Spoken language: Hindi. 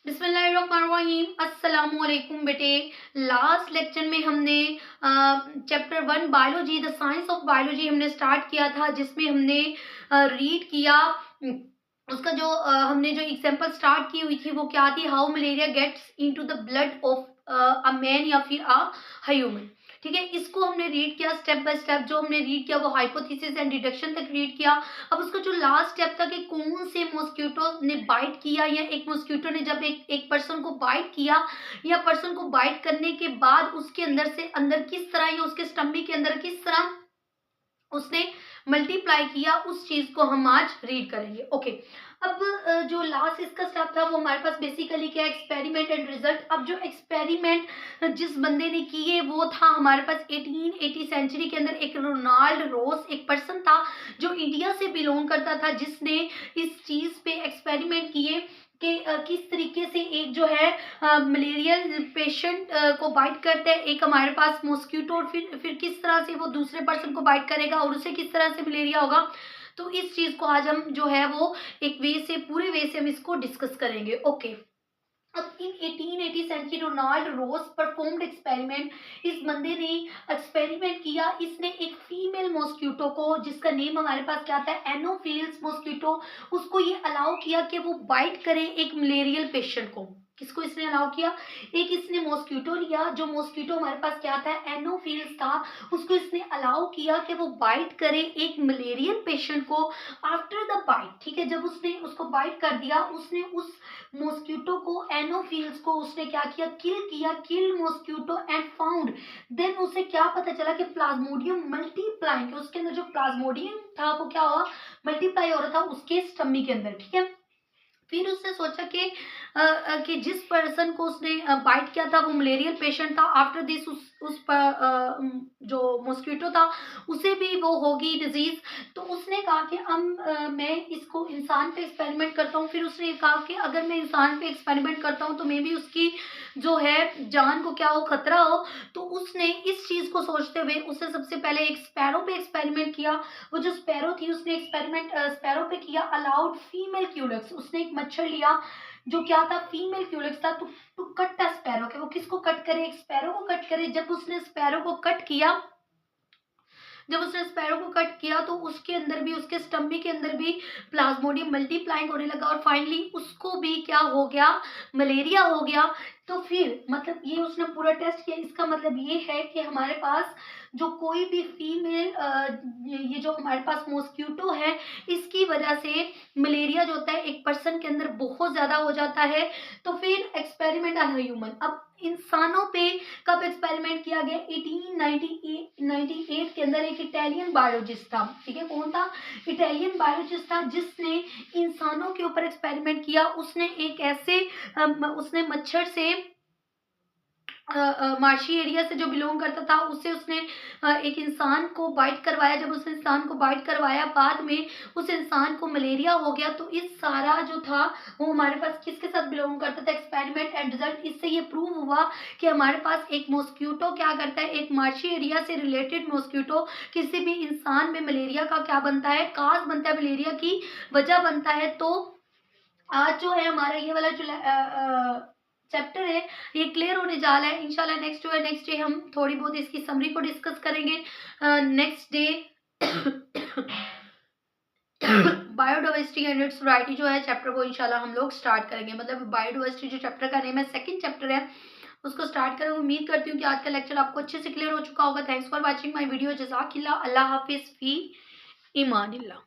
बिस्मिल्लाहिर्रहमानिर्रहीम। अस्सलामुअलैकुम बेटे। लास्ट लेक्चर में हमने chapter 1 biology, the science of biology हमने स्टार्ट किया था, जिसमें हमने रीड किया। उसका जो हमने जो एग्जांपल स्टार्ट की हुई थी वो क्या थी, how malaria gets into the blood of a man या फिर अ ह्यूमन। ठीक है, इसको हमने रीड किया स्टेप बाय स्टेप। जो हमने रीड किया वो हाइपोथेसिस एंड डिडक्शन तक रीड किया। अब उसका जो लास्ट स्टेप था कि कौन से मॉस्किटो ने बाइट किया, या एक मॉस्किटो ने जब एक पर्सन को बाइट किया, या पर्सन को बाइट करने के बाद उसके अंदर से अंदर किस तरह, या उसके स्टमक के अंदर किस तरह उसने मल्टीप्लाई किया, उस चीज को हम आज रीड करेंगे। ओके, अब जो लास्ट इसका स्टेप था वो हमारे पास बेसिकली क्या, एक्सपेरिमेंट एंड रिजल्ट। अब जो एक्सपेरिमेंट जिस बंदे ने किए वो था हमारे पास 1880 सेंचुरी के अंदर एक रोनाल्ड रोस, एक पर्सन था जो इंडिया से बिलोंग करता था, जिसने इस चीज पे एक्सपेरिमेंट किए कि किस तरीके से एक जो है मलेरियल पेशेंट को बाइट करते हैं, एक हमारे पास मॉस्किटो, और फिर किस तरह से वो दूसरे पर्सन को बाइट करेगा और उसे किस तरह से मलेरिया होगा। तो इस चीज को आज हम जो है वो एक वे से, पूरे वे से हम इसको डिस्कस करेंगे। ओके, अब इन 1880 सेंचुरी रोनाल्ड रोज परफॉर्म्ड एक्सपेरिमेंट। इस बंदे ने एक्सपेरिमेंट किया, इसने एक फीमेल मॉस्किटो को, जिसका नेम हमारे पास क्या था, एनोफिल्स मॉस्किटो, उसको ये अलाउ किया कि वो बाइट करे एक मलेरियल पेशेंट को। किसको इसने अलाउ किया, एक इसने मॉस्किटो लिया, जो मॉस्किटो हमारे पास क्या था, एनोफिल्स था, उसको इसने अलाउ किया कि वो बाइट करे एक मलेरियल पेशेंट को। आफ्टर द बाइट, ठीक है, जब उसने उसको बाइट कर दिया, उसने उस मॉस्किटो को, एनोफिल्स को उसने क्या किया, किल किया, किल मॉस्किटो एंड फाउंड। देन उसे क्या पता चला कि प्लाज्मोडियम मल्टीप्लाइंग, उसके अंदर जो प्लाज्मोडियम था वो क्या हुआ, मल्टीप्लाई हो रहा था उसके स्टमक के अंदर। ठीक है, फिर उसने सोचा कि जिस पर्सन को उसने बाइट किया था वो मलेरियल पेशेंट था। आफ्टर दिस जो मॉस्किटो था उसे भी वो होगी डिजीज। तो उसने कहा कि मैं इसको इंसान पे एक्सपेरिमेंट करता हूँ। फिर उसने कहा कि अगर मैं इंसान पे एक्सपेरिमेंट करता हूँ तो मे भी उसकी जो है जान को क्या हो, खतरा हो। तो उसने इस चीज को सोचते हुए उसने सबसे पहले एक स्पैरो पे एक्सपेरिमेंट किया। वो जो स्पैरो थी उसने एक्सपेरिमेंट स्पैरो पे किया। अलाउड फीमेल क्यूलेक्स, उसने एक मच्छर लिया जो क्या था, फीमेल क्यूलेक्स था, टू कट द स्पैरो के। वो किसको कट करे, एक स्पैरो को कट करे। जब उसने स्पैरो को कट किया, जब उसने स्पैरो को कट किया तो उसके अंदर भी, उसके स्टमक के अंदर भी प्लाज्मोडियम मल्टीप्लाइंग होने लगा, और फाइनली उसको भी क्या हो गया, मलेरिया हो गया। तो फिर मतलब ये उसने पूरा टेस्ट किया। इसका मतलब ये है कि हमारे पास जो कोई भी फीमेल, ये जो हमारे पास मॉस्किटो है, इसकी वजह से मलेरिया जो होता है एक पर्सन के अंदर बहुत ज्यादा हो जाता है। तो फिर एक्सपेरिमेंट ऑन ह्यूमन। अब इंसानों पे कब एक्सपेरिमेंट किया गया, 1898 के अंदर एक इटालियन बायोलॉजिस्ट था। ठीक है, कौन था, इटालियन बायोलॉजिस्ट था, जिसने इंसानों के ऊपर एक्सपेरिमेंट किया। उसने एक ऐसे उसने मच्छर से, मार्शी एरिया से जो बिलोंग करता था, उससे उसने एक इंसान को बाइट करवाया। जब उस इंसान को बाइट करवाया, बाद में उस इंसान को मलेरिया हो गया। तो इस सारा जो था वो हमारे पास किसके साथ बिलोंग करता था, एक्सपेरिमेंट एंड रिजल्ट। इससे ये प्रूव हुआ कि हमारे पास एक मॉस्किटो क्या करता है, एक मार्शी एरिया से रिलेटेड मॉस्किटो किसी भी इंसान में मलेरिया का क्या बनता है, काज बनता है, मलेरिया की वजह बनता है। तो आज जो है हमारा ये वाला जो चैप्टर है ये क्लियर होने जा रहा है। इंशाल्लाह नेक्स्ट डे हम थोड़ी बहुत इसकी समरी को डिस्कस करेंगे। Next day biodiversity and it's variety जो है चैप्टर वो इंशाल्लाह हम लोग स्टार्ट करेंगे। मतलब बायोडाइवर्सिटी जो चैप्टर का नेम है, सेकंड चैप्टर है, उसको स्टार्ट करेंगे। उम्मीद करती हूँ कि आज का लेक्चर आपको अच्छे से क्लियर हो चुका होगा। Thanks for watching my video. जज़ाकिल्लाह। अल्लाह हाफिज़ फी ईमानिल्लाह।